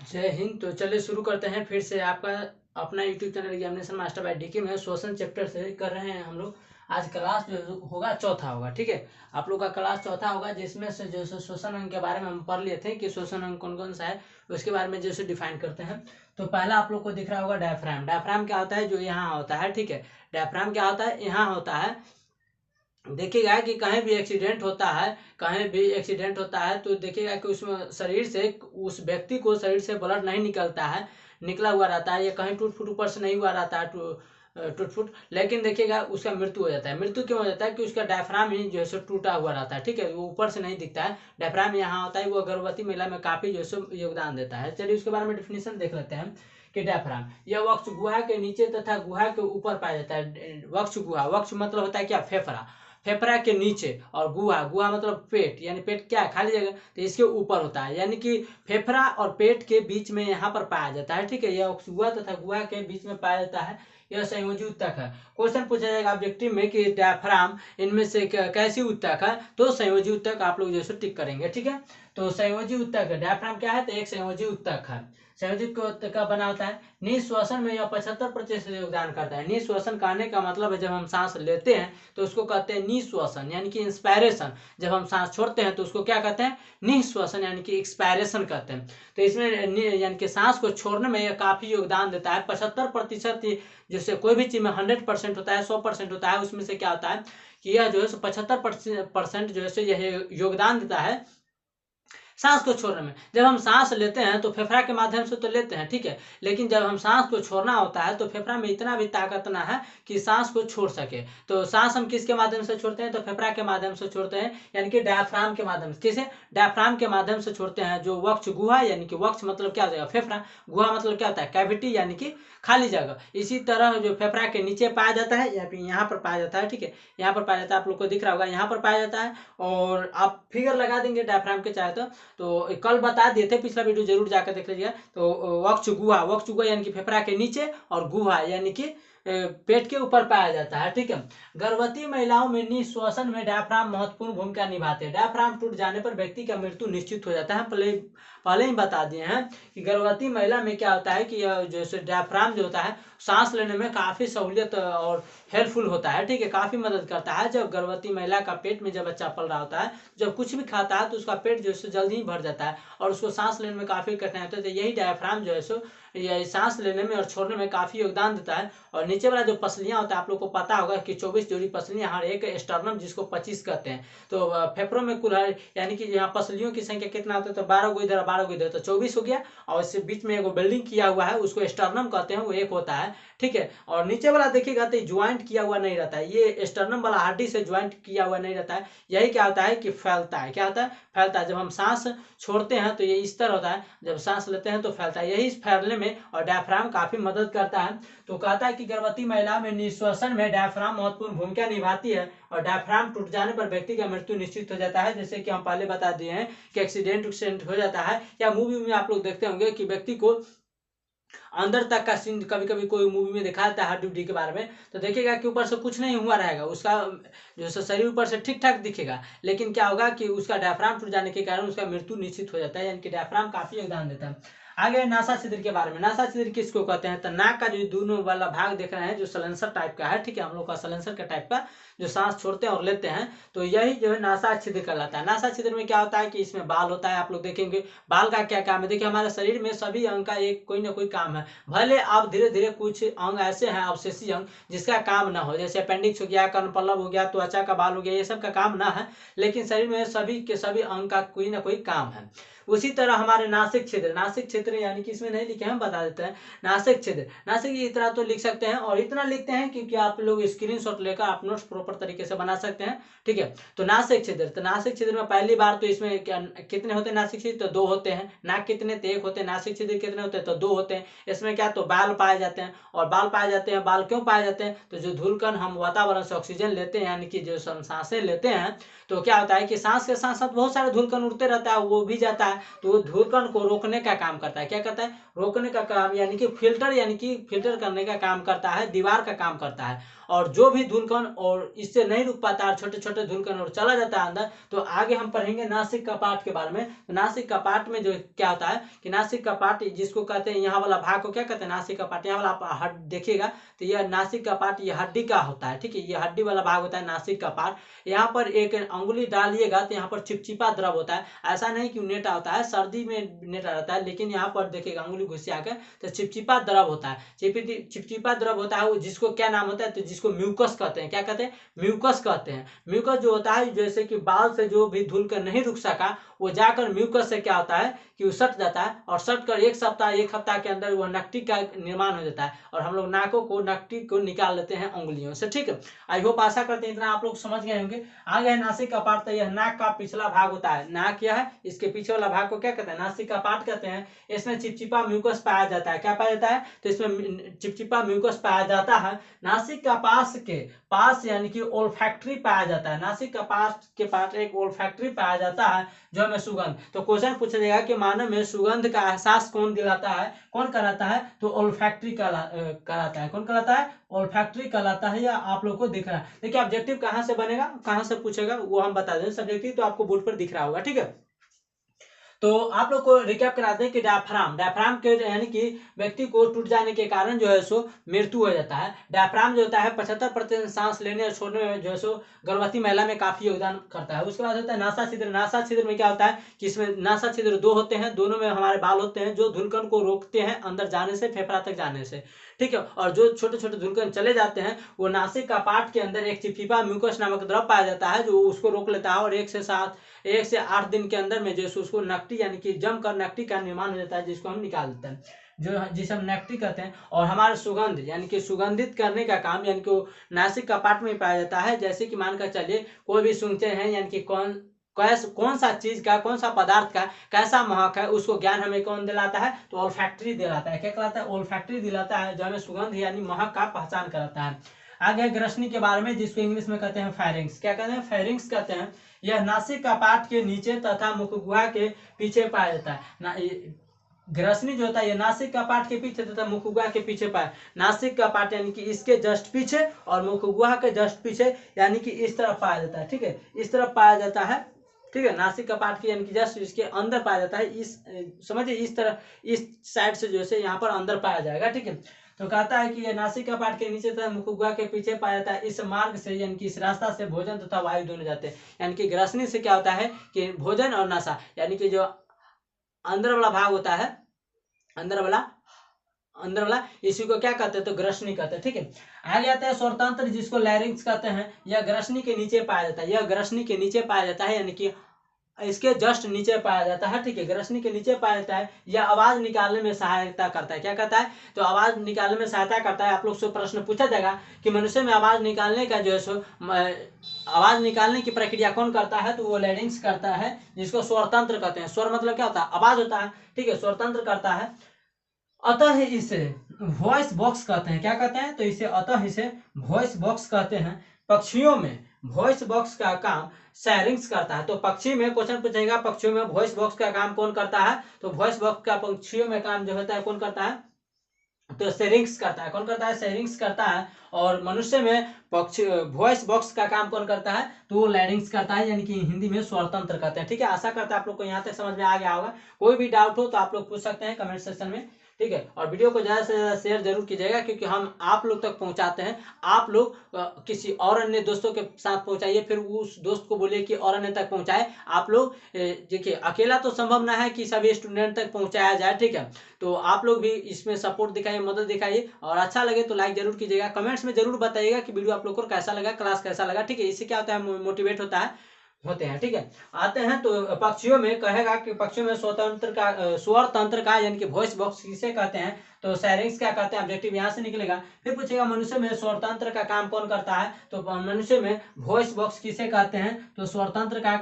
जय हिंद। तो चलिए शुरू करते हैं फिर से आपका अपना YouTube channel examination master by DK में शोषण चैप्टर से कर रहे हैं हम लोग। आज क्लास जो होगा चौथा होगा, ठीक है। आप लोग का क्लास चौथा होगा, जिसमें से जो शोषण अंग के बारे में हम पढ़ लिए थे कि शोषण अंग कौन कौन सा है, उसके बारे में जैसे डिफाइन करते हैं। तो पहला आप लोग को दिख रहा होगा डायफ्राम। डायफ्राम क्या होता है, जो यहाँ होता है, ठीक है। डायफ्राम क्या होता है, यहाँ होता है। देखिएगा कि कहीं भी एक्सीडेंट होता है, कहीं भी एक्सीडेंट होता है तो देखिएगा कि उसमें शरीर से, उस व्यक्ति को शरीर से ब्लड नहीं निकलता है, निकला हुआ रहता है, या कहीं टूट फूट ऊपर से नहीं हुआ रहता है, टूट फूट, लेकिन देखिएगा उसका मृत्यु हो जाता है। मृत्यु क्यों हो जाता है कि उसका डायफ्राम ही जो है सो टूटा हुआ रहता है, ठीक है। वो ऊपर से नहीं दिखता है, डायफ्राम यहाँ होता है। वो गर्भवती महिला में काफी जो है सो योगदान देता है। चलिए उसके बारे में डिफिनेशन देख लेते हैं कि डायफ्राम यह वक्ष गुहा के नीचे तथा गुहा के ऊपर पाया जाता है। वक्ष गुहा, वक्ष मतलब होता है क्या, फेफड़ा। फेफड़ा के नीचे, और गुहा, गुहा मतलब पेट, यानी पेट क्या है, खाली जगह, तो इसके ऊपर होता है, यानी कि फेफड़ा और पेट के बीच में यहाँ पर पाया जाता है, ठीक है। यह गुहा तथा गुहा के बीच में पाया जाता है। यह संयोजी उत्तक है। क्वेश्चन पूछा जाएगा ऑब्जेक्टिव में कि डायफ्राम इनमें से कैसी उत्तक है, तो संयोजी उत्तक आप लोग जैसे टिक करेंगे, ठीक है। तो संयोजी उत्तक, डायफ्राम क्या है, तो एक संयोजी उत्तक है। संयोजी उत्तक का बना होता है। निश्वसन में यह 75% योगदान करता है। निश्वसन कहने का मतलब है जब हम सांस लेते हैं तो उसको कहते हैं निश्वसन, यानी कि इंस्पायरेशन। जब हम सांस छोड़ते हैं तो उसको क्या कहते हैं, निश्वसन, यानी कि एक्सपायरेशन कहते हैं। तो इसमें यानी कि सांस को छोड़ने में यह काफी योगदान देता है। 75%, जैसे कोई भी चीज में 100% होता है, 100% होता है, उसमें से क्या होता है कि यह जो है 75% जो है यह योगदान देता है सांस को छोड़ने में। जब हम सांस लेते हैं तो फेफड़ा के माध्यम से तो लेते हैं, ठीक है, लेकिन जब हम सांस को छोड़ना होता है तो फेफड़ा में इतना भी ताकत ना है कि सांस को छोड़ सके। तो सांस हम किसके माध्यम से छोड़ते हैं, तो फेफड़ा के माध्यम से छोड़ते हैं, यानी कि डायफ्राम के माध्यम से। किसे, डायफ्राम के माध्यम से छोड़ते हैं। जो वक्ष गुहा, यानी कि वक्ष मतलब क्या हो जाएगा, फेफड़ा, गुहा मतलब क्या होता है, कैविटी, यानी कि खाली जगह। इसी तरह जो फेफड़ा के नीचे पाया जाता है, या फिर यहाँ पर पाया जाता है, ठीक है, यहाँ पर पाया जाता है, आप लोग को दिख रहा होगा, यहाँ पर पाया जाता है। और आप फिगर लगा देंगे डायफ्राम के चाहे तो कल बता दिए थे, पिछला वीडियो जरूर जाकर देख लीजिएगा। तो वक्ष गुहा, वक्ष गुहा यानी कि फेफड़ा के नीचे, और गुहा यानी कि पेट के ऊपर पाया जाता है, ठीक है। गर्भवती महिलाओं में निश्वसन में डायफ्राम महत्वपूर्ण भूमिका निभाते हैं। डायफ्राम टूट जाने पर व्यक्ति का मृत्यु निश्चित हो जाता है। पहले ही बता दिए हैं कि गर्भवती महिला में क्या होता है कि जैसे डायफ्राम जो होता है सांस लेने में काफी सहूलियत और हेल्पफुल होता है, ठीक है, काफी मदद करता है। जब गर्भवती महिला का पेट में जब बच्चा पल रहा होता है, जब कुछ भी खाता है तो उसका पेट जो है जल्दी ही भर जाता है और उसको सांस लेने में काफी कठिनाई होती है। तो यही डायफ्राम जो है सो ये सांस लेने में और छोड़ने में काफी योगदान देता है। और नीचे वाला जो पसलियां होता है, आप लोग को पता होगा कि 24 जोड़ी पसलियां हर एक स्टर्नम, जिसको 25 कहते हैं। तो फेफड़ों में कुल यानी कि यहाँ पसलियों की संख्या कितना होता है, तो 12 गो इधर 12 गो इधर, तो 24 हो गया। और इससे बीच में एगो बिल्डिंग किया हुआ है, उसको स्टर्नम कहते हैं, वो एक होता है, ठीक है। और नीचे वाला देखिएगा तो ज्वाइंट किया हुआ नहीं रहता है, ये स्टर्नम वाला हड्डी से ज्वाइंट किया हुआ नहीं रहता है। यही क्या होता है कि फैलता है, क्या होता है, फैलता है। जब हम सांस छोड़ते हैं तो ये इस तरह होता है, जब सांस लेते हैं तो फैलता है। यही फैलने में और डायफ्राम काफी मदद करता है। तो कहता है कि गर्भवती महिला में निश्वसन में डायफ्राम महत्वपूर्ण भूमिका निभाती है, और डायफ्राम टूट जाने पर व्यक्ति का मृत्यु निश्चित हो जाता है। जैसे कि हम पहले बता दिए हैं कि एक्सीडेंट हो जाता है, या मूवी में आप लोग देखते होंगे कि व्यक्ति को अंदर तक का सीन कभी कभी कोई मूवी में दिखाता है हड्डी उड्डी के बारे में, तो देखिएगा कि ऊपर से कुछ नहीं हुआ रहेगा, उसका जो शरीर ऊपर से ठीक ठाक दिखेगा, लेकिन क्या होगा कि उसका डायफ्राम टूट जाने के कारण उसका मृत्यु निश्चित हो जाता है। यानी कि डायफ्राम काफी योगदान देता है। आगे नासा छिद्र के बारे में। नासा छिद्र किसको कहते हैं, तो नाक का जो दोनों वाला भाग देख रहे हैं, जो सलेंसर टाइप का है, ठीक है, हम लोग का सलेंसर का टाइप का जो सांस छोड़ते हैं और लेते हैं, तो यही जो है नासा छिद्र कहलाता है। नासा छिद्र में क्या होता है कि इसमें बाल होता है, आप लोग देखेंगे बाल का क्या काम है। देखिए हमारे शरीर में सभी अंग का एक कोई ना कोई काम है। भले आप धीरे धीरे कुछ अंग ऐसे हैं अवशेषी अंग जिसका काम ना हो, जैसे अपेंडिक्स हो गया, कर्णपल्लव हो गया, त्वचा का बाल हो गया, ये सब का काम ना है, लेकिन शरीर में सभी के सभी अंग का कोई ना कोई काम है। उसी तरह हमारे नासिक छिद्र, नासिक छिद्र यानी कि इसमें नहीं लिखे, हम बता देते हैं। नासिक छिद्र, नासिक इतना तो लिख सकते हैं, और इतना लिखते हैं क्योंकि आप लोग स्क्रीनशॉट लेकर आप नोट्स प्रॉपर तरीके से बना सकते हैं, ठीक है। तो नासिक छिद्र, तो नासिक छिद्र में पहली बार तो इसमें कितने होते हैं नासिक छिद्र, तो 2 होते हैं। नाक कितने, तो 1 होते हैं। नासिक छिद्र कितने होते हैं, तो 2 होते हैं। इसमें क्या, तो बाल पाए जाते हैं। और बाल पाए जाते हैं, बाल क्यों पाए जाते हैं, तो जो धूलकण हम वातावरण से ऑक्सीजन लेते हैं, यानी कि जो हम सांसें लेते हैं, तो क्या होता है कि सांस के साथ साथ बहुत सारे धूलकण उड़ते रहता है, वो भी जाता है, तो वो धूलकण को रोकने का काम करता है। क्या करता है, रोकने का काम, यानी कि फिल्टर, यानी कि फिल्टर करने का काम करता है, दीवार का काम करता है। और जो भी धुलकण और इससे नहीं रुक पाता है, छोटे छोटे धुलकण और चला जाता है अंदर, तो आगे हम पढ़ेंगे नासिक कपाट के बारे में। तो नासिक कपाट में जो क्या होता है कि नासिक कपाट जिसको कहते हैं, यहाँ वाला भाग को क्या कहते हैं, नासिक कपाट। यहाँ वाला आप हड्डी देखिएगा तो यह नासिक कपाट ये हड्डी का होता है, ठीक है, ये हड्डी वाला भाग होता है नासिक कपाट। यहाँ पर एक अंगुली डालिएगा तो यहाँ पर चिपचिपा द्रव होता है, ऐसा नहीं कि नेटा होता है, सर्दी में नेटा रहता है, लेकिन यहाँ पर देखिएगा अंगुली घुसिया कर तो चिपचिपा द्रव होता है, चिपचिपा द्रव होता है, जिसको क्या नाम होता है, तो जिसको म्यूकस कहते हैं। क्या कहते हैं, म्यूकस कहते हैं। म्यूकस जो होता है, जैसे कि बाल से जो भी धुल कर नहीं रुक सका, वो जाकर म्यूकस से क्या होता है कि वो सट जाता है, और सट कर एक हफ्ता के अंदर वह नकटी का निर्माण हो जाता है, और हम लोग नाकों को नकटी को निकाल लेते हैं उंगलियों से, ठीक है। आई होप आशा करते हैं इतना आप लोग समझ गए होंगे। आगे है नासिक कपाट। तो यह नाक का पिछला भाग होता है। नाक क्या है, इसके पीछे वाला भाग को क्या कहते हैं, नासिक कपाट कहते हैं। इसमें चिपचिपा म्यूकस पाया जाता है। क्या पाया जाता है, तो इसमें चिपचिपा म्यूकस पाया जाता है। नासिक का पास यानी कि ओल्फैक्टरी पाया जाता है। नासिक का पास के पास एक ओल्फैक्टरी पाया जाता है, जो हमें सुगंध। तो क्वेश्चन पूछा जाएगा कि मानव में सुगंध का एहसास कौन दिलाता है, कौन कराता है, तो ओल्फैक्टरी कराता है। कौन कराता है, ओल्फैक्टरी कहलाता है। या आप लोग को दिख रहा है, देखिए ऑब्जेक्टिव कहाँ से बनेगा, कहाँ से पूछेगा वो हम बता दें। सब्जेक्टिव तो आपको बोर्ड पर दिख रहा होगा, ठीक है। तो आप लोग को रिकैप कराते हैं कि डायफ्राम के यानी कि व्यक्ति को टूट जाने के कारण जो है सो मृत्यु हो जाता है। डायफ्राम जो होता है 75% सांस लेने और छोड़ने में जो है सो गर्भवती महिला में काफी योगदान करता है। उसके बाद होता है नासा छिद्र। नासा छिद्र में क्या होता है कि इसमें नासा छिद्र दो होते हैं, दोनों में हमारे बाल होते हैं, जो धुलकण को रोकते हैं अंदर जाने से, फेफड़ा तक जाने से, ठीक है। और जो छोटे छोटे धुलकण चले जाते हैं, वो नासिक का पार्ट के अंदर एक चिपचिपा म्यूकस नामक द्रव पाया जाता है, जो उसको रोक लेता है, और 1 से 8 दिन के अंदर में जो उसको नकटी यानी कि जमकर नकटी का निर्माण हो जाता है, जिसको हम निकाल देते हैं, जिसे हम नकटी कहते हैं। और हमारे सुगंध यानी कि सुगंधित करने का काम यानी कि नासिक का पार्ट में पाया जाता है। जैसे कि मानकर चलिए कोई भी सुनते हैं यानी कि कौन सा चीज का, कौन सा पदार्थ का कैसा महक है, उसको ज्ञान हमें कौन दिलाता है, तो ओल्फैक्टरी दिलाता है। क्या कहलाता है, ओल्फैक्टरी दिलाता है, जो हमें सुगंध यानी महक का पहचान कराता है। आगे ग्रसनी के बारे में, जिसको इंग्लिश में कहते हैं फेरिंग्स। क्या कहते हैं, फेरिंग्स कहते हैं। यह नासिक कपाट के नीचे तथा मुखगुहा के पीछे पाया जाता है। ग्रसनी जो होता है ये नासिक कपाट के पीछे तथा मुखगुहा के पीछे पाया। नासिक कपाट यानी कि इसके जस्ट पीछे, और मुखगुहा के जस्ट पीछे यानी कि इस तरफ पाया जाता है, ठीक है, इस तरफ पाया जाता है, ठीक है। नासिक कपाट की यानी कि जस्ट इसके अंदर पाया जाता है, इस समझिए इस तरह, इस साइड से जो है यहाँ पर अंदर पाया जाएगा, ठीक है। तो कहता है कि यह नासिक कपाट के नीचे तथा मुखगुहा के पीछे पाया जाता है। इस मार्ग से यानी कि इस रास्ता से भोजन तथा वायु दोनों जाते हैं। यानी कि ग्रसनी से क्या होता है कि भोजन और नशा यानी कि जो अंदर वाला भाग होता है, अंदर वाला इसी को क्या कहते हैं, तो ग्रसनी कहते हैं, ठीक है। आगे आता है स्वरतंत्र, जिसको लैरिंक्स कहते हैं। यह ग्रसनी के नीचे पाया जाता है। यह ग्रसनी के नीचे पाया जाता है यानी कि इसके जस्ट नीचे पाया जाता है, ठीक है, ग्रसनी के नीचे पाया जाता है। यह आवाज निकालने में सहायता करता है। क्या कहता है, तो आवाज निकालने में सहायता करता है। आप लोग से प्रश्न पूछा जाएगा कि मनुष्य में आवाज निकालने का जो है सो आवाज निकालने की प्रक्रिया कौन करता है, तो वो लैरिंक्स करता है, जिसको स्वरतंत्र कहते हैं। स्वर मतलब क्या होता है, आवाज होता है, ठीक है, स्वरतंत्र करता है। अतः इसे वॉइस बॉक्स कहते हैं। क्या कहते हैं, तो इसे अतः इसे वॉइस बॉक्स कहते हैं। पक्षियों में वॉइस बॉक्स का काम सैरिंग्स करता है। तो पक्षी में क्वेश्चन पूछेगा, पक्षियों में वॉइस बॉक्स का काम कौन करता है, तो वॉइस बॉक्स का पक्षियों में काम जो होता है कौन करता है, तो सैरिंग्स करता है। कौन करता है, सैरिंग्स करता है। और मनुष्य में पक्षी वॉइस बॉक्स का काम कौन करता है, तो वो लैरिंग्स करता है, यानी कि हिंदी में स्वरतंत्र कहते हैं, ठीक है। आशा करता है आप लोग को यहाँ तक समझ में आ गया होगा। कोई भी डाउट हो तो आप लोग पूछ सकते हैं कमेंट सेक्शन में, ठीक है। और वीडियो को ज़्यादा से ज़्यादा शेयर जरूर कीजिएगा, क्योंकि हम आप लोग तक पहुंचाते हैं। आप लोग किसी और अन्य दोस्तों के साथ पहुंचाइए, फिर उस दोस्त को बोलिए कि और अन्य तक पहुंचाए। आप लोग देखिए अकेला तो संभव ना है कि सभी स्टूडेंट तक पहुंचाया जाए, ठीक है। तो आप लोग भी इसमें सपोर्ट दिखाइए, मदद दिखाइए, और अच्छा लगे तो लाइक जरूर कीजिएगा। कमेंट्स में जरूर बताइएगा कि वीडियो आप लोग को कैसा लगा, क्लास कैसा लगा, ठीक है। इससे क्या होता है, मोटिवेट होते हैं, ठीक है। आते हैं तो पक्षियों में कहेगा कि पक्षियों में स्वर तंत्र का यानी कि वॉइस बॉक्स किसे कहते हैं, तो सैरिंग्स क्या कहते हैं। ऑब्जेक्टिव यहाँ से निकलेगा। फिर पूछेगा मनुष्य में स्वर तंत्र का काम कौन करता है, तो मनुष्य में वॉइस बॉक्स किसे कहते हैं, तो स्वर तंत्र का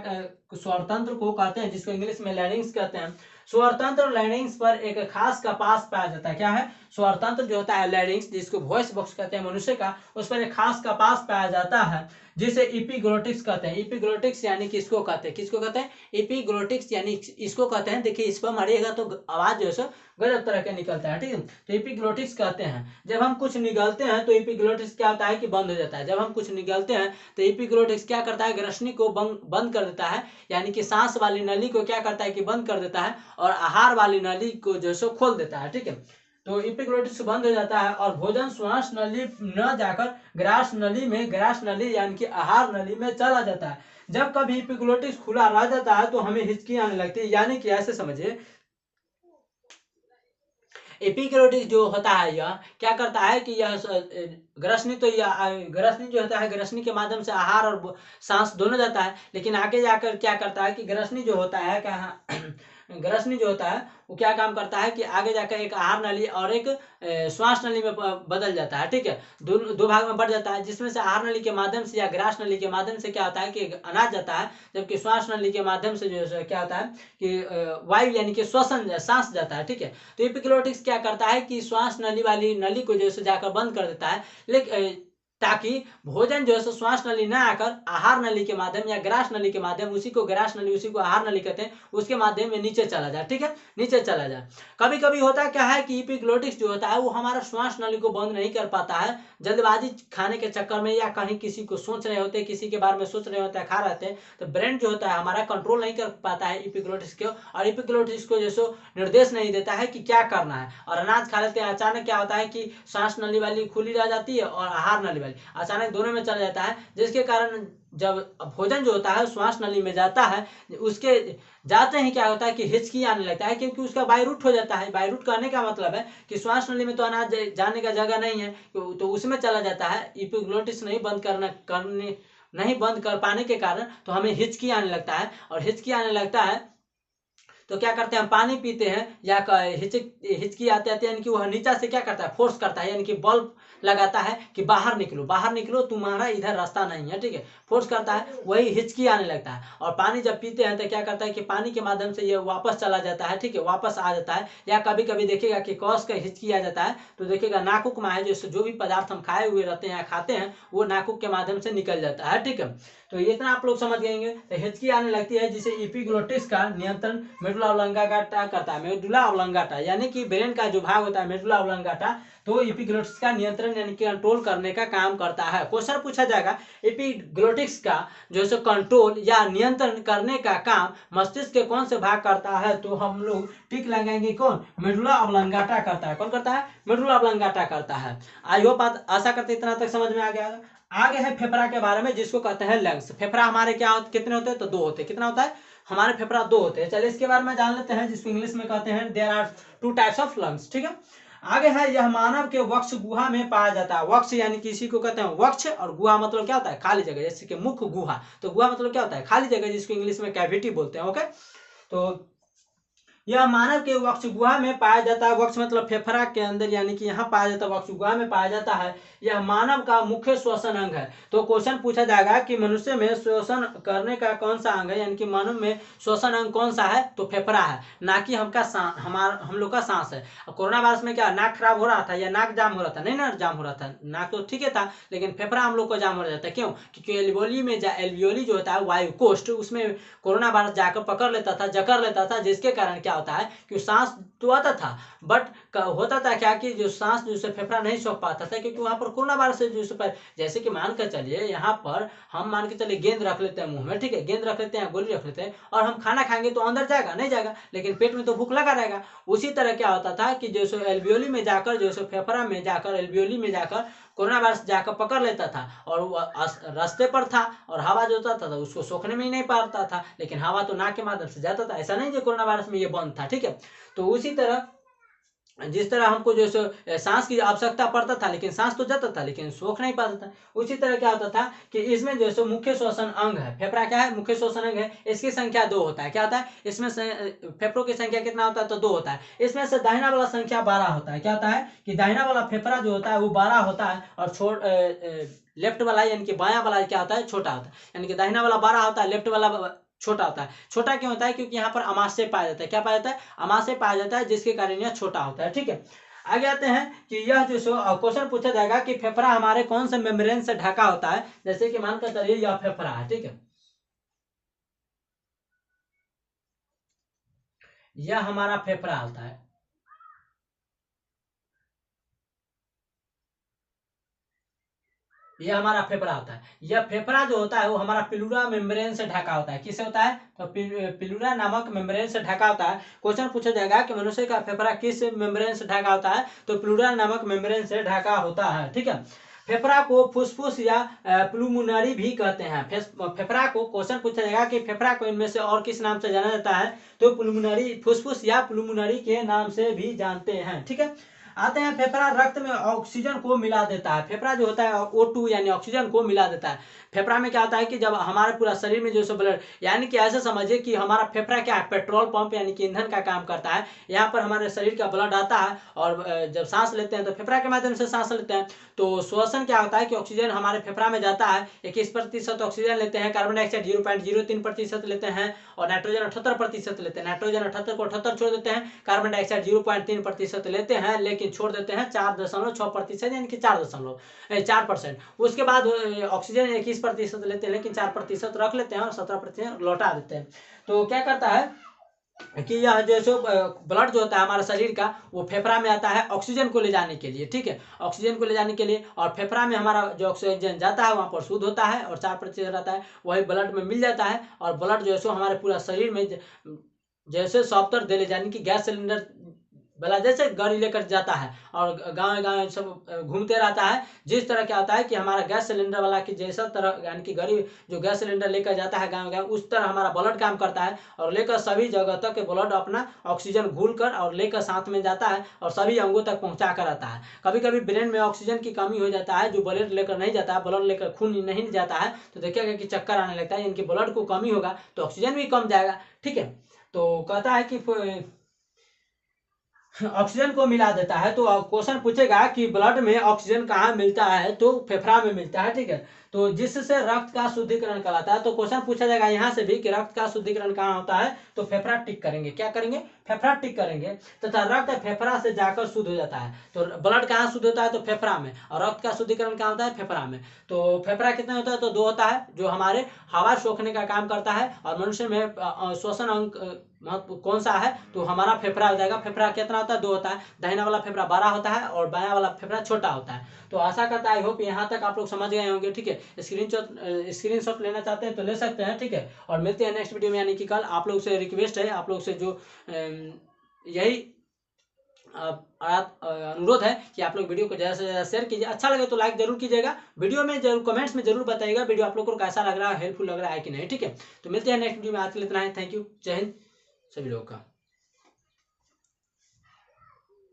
स्वरतंत्र को कहते हैं, जिसको इंग्लिश में लैरिंग्स कहते हैं। स्वरतंत्र लैरिंग्स पर एक खास कपास पाया जाता है। क्या है? स्वरतंत्र जो होता है लैरिंग्स, जिसको वॉइस बॉक्स कहते हैं मनुष्य का, उस पर एक खास कपास पाया जाता है जिसे इपिग्लोटिक्स कहते हैं। इपिग्लोटिक्स यानी किसको कहते हैं? किसको कहते हैं? इपिग्लोटिक्स यानी इसको कहते हैं। देखिए इस पर मारिएगा तो आवाज जो है गजब तरह के निकलता है, ठीक है। तो इपिग्लोटिक्स कहते हैं। जब हम कुछ निगलते हैं तो इपिग्लोटिक्स क्या होता है कि बंद हो जाता है। जब हम कुछ निगलते हैं तो इपिग्लोटिक्स क्या करता है? ग्रसनी को बंद कर देता है, यानी कि सांस वाली नली को क्या करता है कि बंद कर देता है, और आहार वाली नली को जो है खोल देता है, ठीक है। तो इपिग्लोटिक्स बंद हो जाता है और भोजन श्वास नली न जाकर ग्रास नली यानी कि आहार नली में चला जाता है। जब कभी इपिग्लोटिक्स खुला रह जाता है तो हमें हिचकी आने लगती है। यानी कि ऐसे समझिए, एपिग्लोटिक्स जो होता है यह क्या करता है कि यह ग्रसनी ग्रसनी जो होता है, ग्रसनी के माध्यम से आहार और सांस दोनों जाता है, लेकिन आगे जाकर क्या करता है कि ग्रसनी जो होता है ग्रसनी जो होता है वो क्या काम करता है कि आगे जाकर एक आहार नली और एक श्वास नली में बदल जाता है, ठीक है। दो भाग में बढ़ जाता है, जिसमें से आहार नली के माध्यम से या ग्रास नली के माध्यम से क्या होता है कि अनाज जाता है, जबकि श्वास नली के माध्यम से जो है क्या होता है कि वायु यानी कि श्वसन सांस जाता है, ठीक है। तो एपिग्लोटिक्स क्या करता है कि श्वास नली वाली नली को जो है जाकर बंद कर देता है, लेकिन ताकि भोजन जो है श्वास नली न आकर आहार नली के माध्यम या ग्रास नली के माध्यम, उसी को ग्रास नली उसी को आहार नली कहते हैं, उसके माध्यम में नीचे चला जाए, ठीक है, नीचे चला जाए। कभी कभी होता क्या है कि एपिग्लोटिक्स जो होता है वो हमारा श्वास नली को बंद नहीं कर पाता है, जल्दबाजी खाने के चक्कर में या कहीं किसी को सोच रहे होते, किसी के बारे में सोच रहे होते हैं, खा रहते हैं, तो ब्रेन जो होता है हमारा कंट्रोल नहीं कर पाता है एपिग्लोटिक्स को, और एपिग्लोटिक्स को जैसे निर्देश नहीं देता है कि क्या करना है, और अनाज खा लेते हैं। अचानक क्या होता है कि सांस नली वाली खुली रह जाती है और आहार नली वाली अचानक दोनों में चला जाता है, जिसके कारण जब भोजन जो होता है श्वास नली में जाता है, उसके जाते ही क्या होता है कि हिचकी आने लगता है, क्योंकि उसका बाय रूट हो जाता है। बाय रूट कहने का मतलब है कि श्वास नली में तो अनाज जाने का जगह नहीं है, तो उसमें चला जाता है। एपिग्लोटिक्स नहीं बंद कर पाने के कारण तो हमें हिचकी आने लगता है, और हिचकी आने लगता है तो क्या करते हैं, हम पानी पीते हैं या हिचकी आते आते यानी कि वह नीचा से क्या करता है, फोर्स करता है, यानी कि बल्ब लगाता है कि बाहर निकलो, तुम्हारा इधर रास्ता नहीं है, ठीक है, फोर्स करता है, वही हिचकी आने लगता है। और पानी जब पीते हैं तो क्या करता है कि पानी के माध्यम से ये वापस चला जाता है, ठीक है, वापस आ जाता है। या कभी कभी देखिएगा कि कौस का हिचकी आ जाता है तो देखिएगा नाकुक में है, जो भी पदार्थ हम खाए हुए रहते हैं या खाते हैं वो नाकुक के माध्यम से निकल जाता है, ठीक है। तो इतना आप लोग समझ गएंगे। तो हिचकी आने लगती है जिसे एपिग्लोटिक्स का नियंत्रण मेडुला ऑब्लांगाटा करता है। मेडुला ऑब्लांगाटा यानी कि ब्रेन का जो भाग होता है मेडुला ऑब्लांगाटा, तो एपिग्लोटिक्स का नियंत्रण यानी कि कंट्रोल करने का काम करता है। क्वेश्चन पूछा जाएगा एपिग्लोटिक्स का जो है कंट्रोल या नियंत्रण करने का काम मस्तिष्क के कौन से भाग करता है, तो हम लोग टिक लगाएंगे कौन, मेडुला ऑब्लांगाटा करता है। कौन करता है, मेडुला ऑब्लांगाटा करता है। आई होप आशा करते इतना तक समझ में आ गया। आगे है फेफड़ा के बारे में, जिसको कहते हैं लंग्स। फेफड़ा हमारे क्या कितने होते हैं, तो दो होते हैं। कितना होता है, हमारे फेफड़ा दो होते हैं। चलिए इसके बारे में जान लेते हैं, जिसको इंग्लिश में कहते हैं there are 2 types of lungs, ठीक है। आगे है, यह मानव के वक्ष गुहा में पाया जाता है। वक्ष यानी किसी को कहते हैं वक्ष, और गुहा मतलब क्या होता है, खाली जगह, जैसे कि मुख गुहा, तो गुहा मतलब क्या होता है, खाली जगह, जिसको इंग्लिश में कैविटी बोलते हैं, ओके। तो यह मानव के वक्ष गुहा में पाया जाता है। वक्ष मतलब फेफड़ा के अंदर, यानी कि यहाँ पाया जाता है, वक्ष गुहा में पाया जाता है। यह मानव का मुख्य श्वसन अंग है। तो क्वेश्चन पूछा जाएगा कि मनुष्य में श्वसन करने का कौन सा अंग है, यानी कि मानव में श्वसन अंग कौन सा है, तो फेफड़ा है, ना कि हम लोग का सांस है। कोरोना वायरस में क्या नाक खराब हो रहा था या नाक जाम हो रहा था, नहीं ना जाम हो रहा था, नाक तो ठीक है था, लेकिन फेफड़ा हम लोग को जाम हो जाता है। क्यों, क्योंकि एल्वियोली जो होता है वायु कोष्ठ, उसमें कोरोना वायरस जाकर पकड़ लेता था, जकड़ लेता था, जिसके कारण क्या होता है कि सांस तो आता था, बट होता था क्या कि जो सांस जो फेफड़ा नहीं सोख पाता था, क्योंकि वहां पर कोरोना वायरस से जो पर, जैसे कि मान कर चलिए, यहाँ पर हम मान के चलिए गेंद रख लेते हैं मुंह में, ठीक है, गेंद रख लेते हैं, गोली रख लेते हैं, और हम खाना खाएंगे तो अंदर जाएगा नहीं जाएगा, लेकिन पेट में तो भूख लगा रहेगा। उसी तरह क्या होता था कि जो सो एल्वियोली में जाकर, जो सो फेफड़ा में जाकर, एल्वियोली में जाकर कोरोना वायरस जाकर पकड़ लेता था, और वो रास्ते पर था, और हवा जो होता था उसको सोखने में ही नहीं पाता था, लेकिन हवा तो नाक के माध्यम से जाता था। ऐसा नहीं जो कोरोना वायरस में ये बंद था, ठीक है। तो उसी तरह जिस तरह हमको जो सांस की आवश्यकता पड़ता था, लेकिन सांस तो जाता था, लेकिन सोख नहीं पाता था, उसी तरह क्या होता था कि इसमें जो मुख्य श्वसन अंग है, फेफड़ा क्या है, मुख्य श्वसन अंग है, इसकी संख्या 2 होता है। क्या होता है, इसमें फेफड़ों की संख्या कितना होता है, तो 2 होता है। इसमें से दाहिना वाला संख्या 12 होता है। क्या होता है कि दाहिना वाला फेफड़ा जो होता है वो 12 होता है, और लेफ्ट वाला यानी कि बायां वाला क्या होता है, छोटा होता है। यानी कि दाहिना वाला 12 होता है, लेफ्ट वाला छोटा होता है। छोटा क्यों होता है? क्योंकि यहाँ पर अमाशय पाया जाता है। क्या पाया जाता है? अमाशय पाया जाता है, जिसके कारण यह छोटा होता है। ठीक है, आगे आते हैं कि यह जो क्वेश्चन पूछा जाएगा कि फेफड़ा हमारे कौन से मेम्ब्रेन से ढका होता है। जैसे कि मानकर चलिए यह फेफड़ा है, ठीक है, यह हमारा फेफड़ा होता है, ये हमारा फेफड़ा होता है। यह फेफड़ा जो होता है वो हमारा पिलुरा मेम्ब्रेन से ढका होता है। किससे होता है? तो पिलुरा नामक मेम्ब्रेन से ढका होता है। क्वेश्चन पूछा जाएगा कि मनुष्य का फेफड़ा किस मेम्ब्रेन से ढका होता है, तो पिलुरा नामक मेम्ब्रेन से ढका होता है। ठीक है, फेफड़ा को फुसफुस या प्लूमुनरी भी कहते हैं। फेफड़ा को क्वेश्चन पूछा जाएगा कि फेफड़ा को इनमें से और किस नाम से जाना जाता है, तो प्लूमुनरी, फुसफुस या प्लूमुनरी के नाम से भी जानते हैं। ठीक है, आते हैं फेफड़ा रक्त में ऑक्सीजन को मिला देता है। फेफड़ा जो होता है O2 यानी ऑक्सीजन को मिला देता है। फेफड़ा में क्या होता है कि जब हमारे पूरा शरीर में जो सो ब्लड, यानी कि ऐसे समझिए कि हमारा फेफड़ा क्या है, पेट्रोल पंप यानी कि ईंधन का काम करता है। यहाँ पर हमारे शरीर का ब्लड आता है और जब सांस लेते हैं तो फेफड़ा के माध्यम से सांस लेते हैं। तो श्वसन क्या होता है कि ऑक्सीजन हमारे फेफड़ा में जाता है, 21% ऑक्सीजन लेते हैं, कार्बन डाइऑक्साइड 0.03% लेते हैं और नाइट्रोजन 78% लेते हैं। नाइट्रोजन 78 को 78 छोड़ देते हैं, कार्बन डाइऑक्साइड 0.3% लेते हैं, लेकिन छोड़ देते हैं 4.6% यानी कि 4%। उसके बाद ऑक्सीजन 21% लेते हैं, लेकिन 4% रख लेते हैं और 17% लौटा देते हैं। तो क्या करता है कि यह जो ब्लड जो होता है हमारे शरीर का, वो फेफड़ा में आता है ऑक्सीजन को ले जाने के लिए। ठीक है, ऑक्सीजन को ले जाने के लिए, और फेफड़ा में हमारा जो ऑक्सीजन जाता है वहाँ पर शुद्ध होता है और 4% रहता है, वही ब्लड में मिल जाता है। और ब्लड जो है सो हमारे पूरा शरीर में जैसे सॉफ्टवेयर दे ले, यानी कि गैस सिलेंडर वाला जैसे गाड़ी लेकर जाता है और गाँव गाँव सब घूमते रहता है, जिस तरह क्या होता है कि हमारा गैस सिलेंडर वाला की जैसा तरह, यानी कि गाड़ी जो गैस सिलेंडर लेकर जाता है गाँव गाँव, उस तरह हमारा ब्लड काम करता है और लेकर सभी जगह तक ब्लड अपना ऑक्सीजन घूल कर और लेकर साथ में जाता है और सभी अंगों तक पहुंचा कर आता है। कभी कभी ब्रेन में ऑक्सीजन की कमी हो जाता है, जो ब्लड लेकर नहीं जाता है, ब्लड लेकर खून नहीं जाता है, तो देखिएगा कि चक्कर आने लगता है, इनकी ब्लड को कमी होगा तो ऑक्सीजन भी कम जाएगा। ठीक है, तो कहता है कि ऑक्सीजन को मिला देता है। तो क्वेश्चन पूछेगा कि ब्लड में ऑक्सीजन कहाँ मिलता है, तो फेफड़ा में मिलता है। ठीक है, तो जिससे रक्त का शुद्धिकरण कराता है। तो क्वेश्चन पूछा जाएगा यहाँ से भी कि रक्त का शुद्धिकरण कहाँ होता है, तो फेफड़ा टिक करेंगे। क्या करेंगे? फेफड़ा टिक करेंगे, तथा रक्त फेफड़ा से जाकर शुद्ध हो जाता है। तो ब्लड कहाँ शुद्ध होता है, तो फेफड़ा में, और रक्त का शुद्धिकरण कहाँ होता है, फेफड़ा में। तो फेफड़ा कितने होता है, तो 2 होता है, जो हमारे हवा सोखने का काम करता है। और मनुष्य में श्वसन अंग महत्व कौन सा है, तो हमारा फेफड़ा हो जाएगा। फेफड़ा कितना होता है, 2 होता है। दाहिना वाला फेफड़ा बड़ा होता है और बायां वाला फेफड़ा छोटा होता है। तो आशा करता है, आई होप यहाँ तक आप लोग समझ गए होंगे। ठीक है, स्क्रीनशॉट लेना चाहते हैं तो ले सकते हैं। ठीक है, और मिलते हैं नेक्स्ट वीडियो में, यानी कि कल। आप लोग से रिक्वेस्ट है, आप लोग से जो यही अनुरोध है कि आप लोग वीडियो को ज़्यादा से ज़्यादा शेयर कीजिए। अच्छा लगे तो लाइक जरूर कीजिएगा, वीडियो में जरूर कमेंट्स में जरूर बताइएगा वीडियो आप लोग को कैसा लग रहा है, हेल्पफुल लग रहा है कि नहीं। ठीक है, तो मिलते हैं नेक्स्ट वीडियो में, आज के लिए इतना ही। थैंक यू, जय हिंद सभी लोगों का।